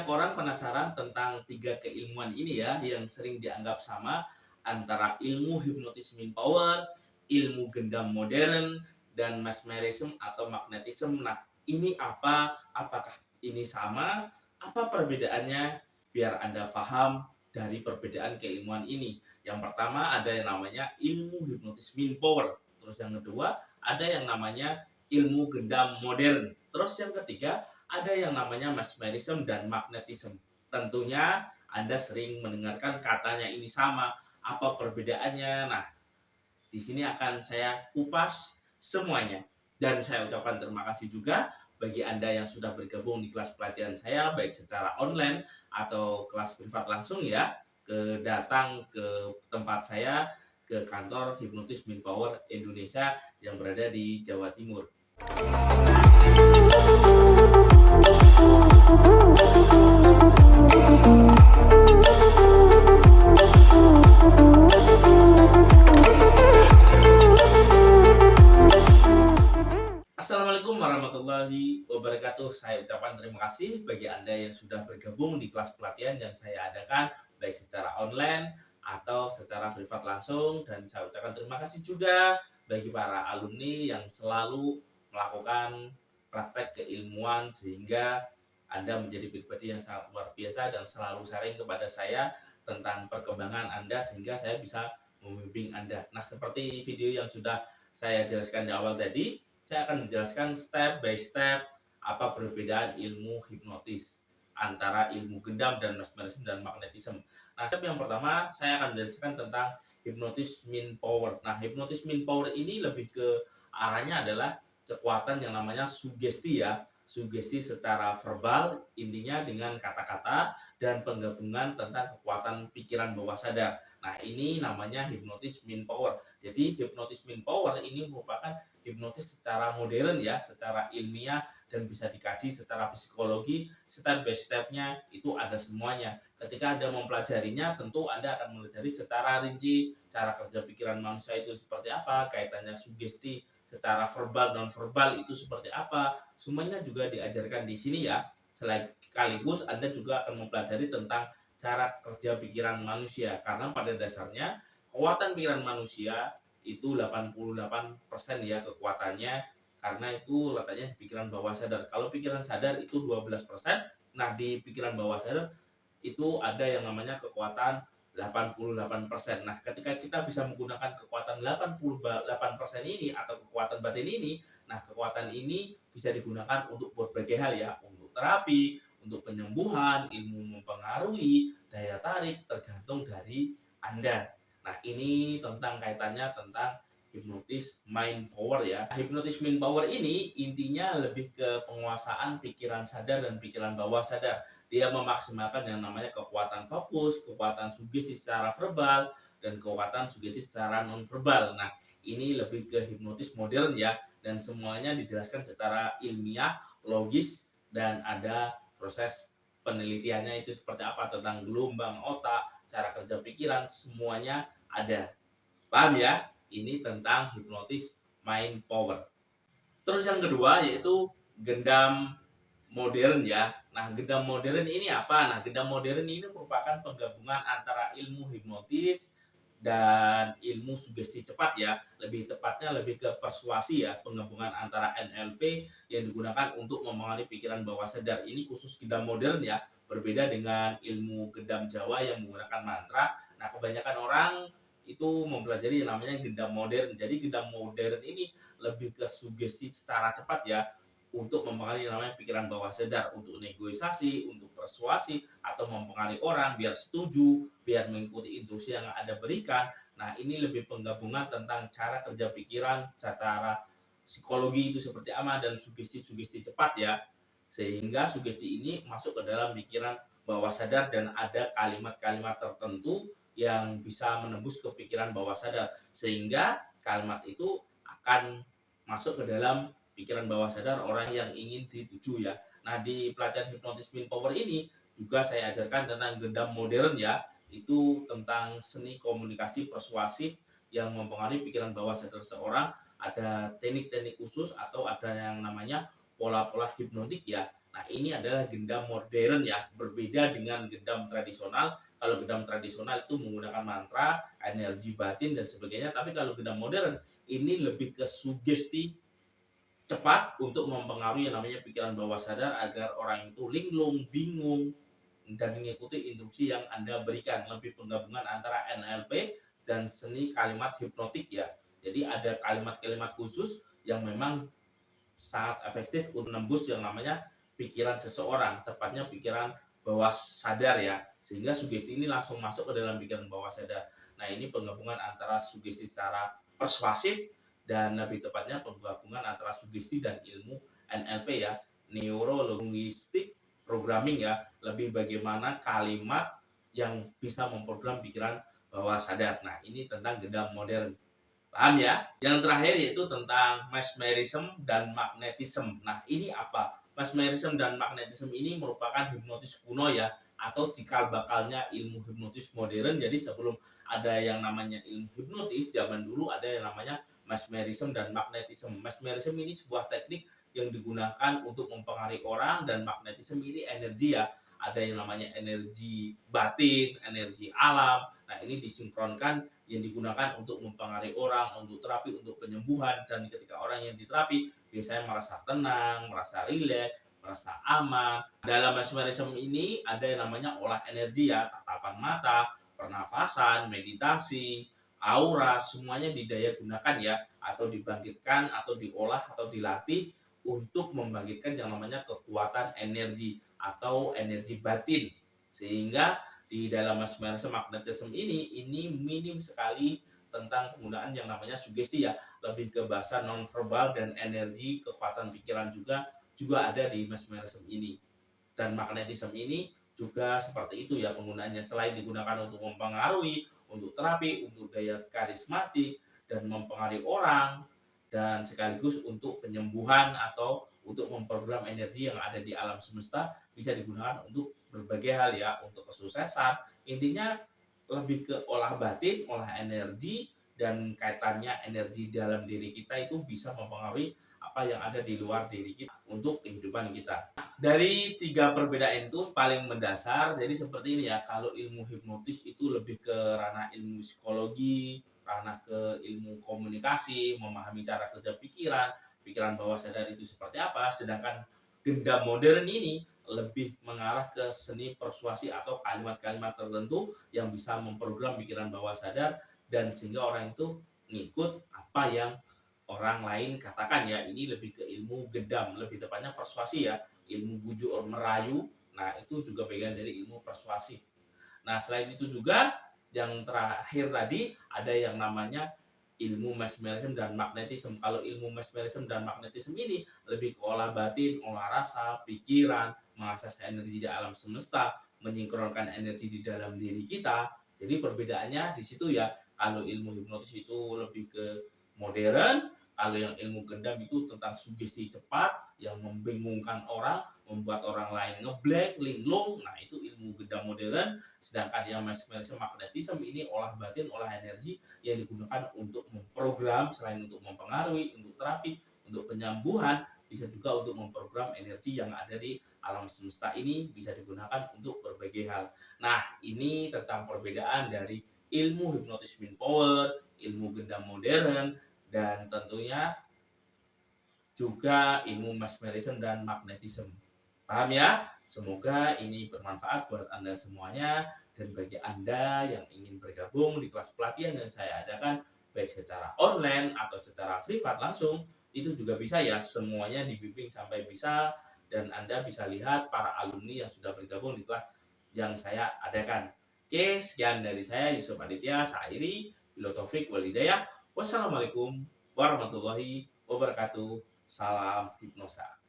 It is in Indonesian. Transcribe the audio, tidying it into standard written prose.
Banyak orang penasaran tentang tiga keilmuan ini ya, yang sering dianggap sama antara ilmu hypnotism power, ilmu gendam modern, dan mesmerism atau magnetism. Nah, ini apa? Apakah ini sama? Apa perbedaannya? Biar Anda paham dari perbedaan keilmuan ini. Yang pertama ada yang namanya ilmu hypnotism power. Terus yang kedua ada yang namanya ilmu gendam modern. Terus yang ketiga ada yang namanya mesmerism dan magnetism. Tentunya Anda sering mendengarkan katanya ini sama. Apa perbedaannya? Nah, di sini akan saya kupas semuanya. Dan saya ucapkan terima kasih juga bagi Anda yang sudah bergabung di kelas pelatihan saya, baik secara online atau kelas privat langsung ya, datang ke tempat saya, ke kantor Hipnotis Power Indonesia yang berada di Jawa Timur. Assalamualaikum warahmatullahi wabarakatuh. Saya ucapkan terima kasih bagi Anda yang sudah bergabung di kelas pelatihan yang saya adakan, baik secara online atau secara privat langsung. Dan saya ucapkan terima kasih juga bagi para alumni yang selalu melakukan praktek keilmuan sehingga Anda menjadi pribadi yang sangat luar biasa dan selalu sharing kepada saya tentang perkembangan Anda sehingga saya bisa membimbing Anda. Nah, seperti video yang sudah saya jelaskan di awal tadi, saya akan menjelaskan step by step apa perbedaan ilmu hipnotis antara ilmu gendam dan mesmerism dan magnetism. Nah, step yang pertama saya akan menjelaskan tentang hipnotis power. Nah, hipnotis power ini lebih ke arahnya adalah kekuatan yang namanya sugesti ya. Sugesti secara verbal, intinya dengan kata-kata dan penggabungan tentang kekuatan pikiran bawah sadar. Nah, ini namanya hipnotis power. Jadi, hipnotis power ini merupakan hipnotis secara modern ya, secara ilmiah dan bisa dikaji secara psikologi, step by step-nya itu ada semuanya. Ketika Anda mempelajarinya, tentu Anda akan mempelajari secara rinci cara kerja pikiran manusia itu seperti apa, kaitannya sugesti secara verbal non verbal itu seperti apa. Semuanya juga diajarkan di sini ya. Sekaligus Anda juga akan mempelajari tentang cara kerja pikiran manusia karena pada dasarnya kekuatan pikiran manusia itu 88% ya kekuatannya karena itu letaknya di pikiran bawah sadar. Kalau pikiran sadar itu 12%. Nah, di pikiran bawah sadar itu ada yang namanya kekuatan 88%. Nah, ketika kita bisa menggunakan kekuatan 88% ini atau kekuatan batin ini, nah kekuatan ini bisa digunakan untuk berbagai hal ya, untuk terapi, untuk penyembuhan, ilmu mempengaruhi, daya tarik tergantung dari Anda. Nah, ini tentang kaitannya tentang hipnotis mind power ya. Hipnotis mind power ini intinya lebih ke penguasaan pikiran sadar dan pikiran bawah sadar. Dia memaksimalkan yang namanya kekuatan fokus, kekuatan sugesti secara verbal, dan kekuatan sugesti secara non verbal. Nah, ini lebih ke hipnotis modern ya, dan semuanya dijelaskan secara ilmiah, logis, dan ada proses penelitiannya itu seperti apa tentang gelombang otak, cara kerja pikiran, semuanya ada. Paham ya? Ini tentang hipnotis mind power. Terus yang kedua yaitu gendam modern ya. Nah, gendam modern ini apa? Nah, gendam modern ini merupakan penggabungan antara ilmu hipnotis dan ilmu sugesti cepat ya. Lebih tepatnya lebih ke persuasi ya, penggabungan antara NLP yang digunakan untuk mempengaruhi pikiran bawah sadar. Ini khusus gendam modern ya, berbeda dengan ilmu gendam Jawa yang menggunakan mantra. Nah, kebanyakan orang itu mempelajari yang namanya gendam modern. Jadi gendam modern ini lebih ke sugesti secara cepat ya, untuk mempengaruhi namanya pikiran bawah sadar, untuk negosiasi, untuk persuasi, atau mempengaruhi orang biar setuju, biar mengikuti instruksi yang Anda berikan. Nah, ini lebih penggabungan tentang cara kerja pikiran, secara psikologi itu seperti apa, dan sugesti-sugesti cepat ya. Sehingga sugesti ini masuk ke dalam pikiran bawah sadar dan ada kalimat-kalimat tertentu yang bisa menembus ke pikiran bawah sadar. Sehingga kalimat itu akan masuk ke dalam pikiran bawah sadar orang yang ingin dituju ya. Nah, di pelatihan hipnotis power ini juga saya ajarkan tentang gendam modern ya. Itu tentang seni komunikasi persuasif yang mempengaruhi pikiran bawah sadar seorang. Ada teknik-teknik khusus atau ada yang namanya pola-pola hipnotik ya. Nah, ini adalah gendam modern ya, berbeda dengan gendam tradisional. Kalau gendam tradisional itu menggunakan mantra, energi batin dan sebagainya, tapi kalau gendam modern ini lebih ke sugesti cepat untuk mempengaruhi yang namanya pikiran bawah sadar agar orang itu linglung, bingung, dan mengikuti instruksi yang Anda berikan. Lebih penggabungan antara NLP dan seni kalimat hipnotik ya. Jadi ada kalimat-kalimat khusus yang memang sangat efektif untuk menembus yang namanya pikiran seseorang, tepatnya pikiran bawah sadar ya. Sehingga sugesti ini langsung masuk ke dalam pikiran bawah sadar. Nah, ini penggabungan antara sugesti secara persuasif dan lebih tepatnya penggabungan antara sugesti dan ilmu NLP ya, neuro linguistic programming ya, lebih bagaimana kalimat yang bisa memprogram pikiran bawah sadar. Nah, ini tentang gendam modern. Paham ya? Yang terakhir yaitu tentang mesmerism dan magnetism. Nah, ini apa? Mesmerism dan magnetism ini merupakan hipnotis kuno ya, atau cikal bakalnya ilmu hipnotis modern. Jadi sebelum ada yang namanya ilmu hipnotis, zaman dulu ada yang namanya mesmerism dan magnetism. Mesmerism ini sebuah teknik yang digunakan untuk mempengaruhi orang, dan magnetism ini energi ya. Ada yang namanya energi batin, energi alam. Nah, ini disinkronkan yang digunakan untuk mempengaruhi orang, untuk terapi, untuk penyembuhan. Dan ketika orang yang diterapi biasanya merasa tenang, merasa rileks, merasa aman. Dalam mesmerism ini ada yang namanya olah energi ya, tatapan mata, pernafasan, meditasi, aura, semuanya didaya gunakan ya, atau dibangkitkan, atau diolah, atau dilatih untuk membangkitkan yang namanya kekuatan energi atau energi batin. Sehingga di dalam mesmerism magnetism ini minim sekali tentang penggunaan yang namanya sugesti ya, lebih ke bahasa nonverbal dan energi kekuatan pikiran juga ada di mesmerism ini. Dan magnetism ini juga seperti itu ya penggunaannya, selain digunakan untuk mempengaruhi, untuk terapi, untuk daya karismatik dan mempengaruhi orang, dan sekaligus untuk penyembuhan atau untuk memprogram energi yang ada di alam semesta, bisa digunakan untuk berbagai hal ya, untuk kesuksesan. Intinya lebih ke olah batin, olah energi, dan kaitannya energi dalam diri kita itu bisa mempengaruhi apa yang ada di luar diri kita untuk kehidupan kita. Dari tiga perbedaan itu paling mendasar, jadi seperti ini ya, kalau ilmu hipnotis itu lebih ke ranah ilmu psikologi, ranah ke ilmu komunikasi, memahami cara kerja pikiran, pikiran bawah sadar itu seperti apa, sedangkan gendam modern ini lebih mengarah ke seni persuasi atau kalimat-kalimat tertentu yang bisa memprogram pikiran bawah sadar, dan sehingga orang itu ngikut apa yang orang lain katakan ya. Ini lebih ke ilmu gendam, lebih tepatnya persuasi ya, ilmu bujuk merayu. Nah, itu juga bagian dari ilmu persuasi. Nah, selain itu juga yang terakhir tadi ada yang namanya ilmu mesmerism dan magnetism. Kalau ilmu mesmerism dan magnetism ini lebih ke olah batin, olah rasa, pikiran, mengakses energi di alam semesta, menyinkronkan energi di dalam diri kita. Jadi perbedaannya di situ ya. Kalau ilmu hipnotis itu lebih ke modern, kalau yang ilmu gendam itu tentang sugesti cepat yang membingungkan orang, membuat orang lain ngeblank, linglung. Nah, itu ilmu gendam modern. Sedangkan yang mesmerism magnetism ini olah batin, olah energi yang digunakan untuk memprogram, selain untuk mempengaruhi, untuk terapi, untuk penyembuhan, bisa juga untuk memprogram energi yang ada di alam semesta ini, bisa digunakan untuk berbagai hal. Nah, ini tentang perbedaan dari ilmu hipnotis min power, ilmu gendam modern, dan tentunya juga ilmu mesmerism dan magnetism. Paham ya? Semoga ini bermanfaat buat Anda semuanya, dan bagi Anda yang ingin bergabung di kelas pelatihan yang saya adakan, baik secara online atau secara privat langsung, itu juga bisa ya, semuanya dibimbing sampai bisa, dan Anda bisa lihat para alumni yang sudah bergabung di kelas yang saya adakan. Oke, sekian dari saya Yusuf Aditya Sairi, Bila Taufik Walhidayah. Wassalamualaikum warahmatullahi wabarakatuh. Salam hipnosa.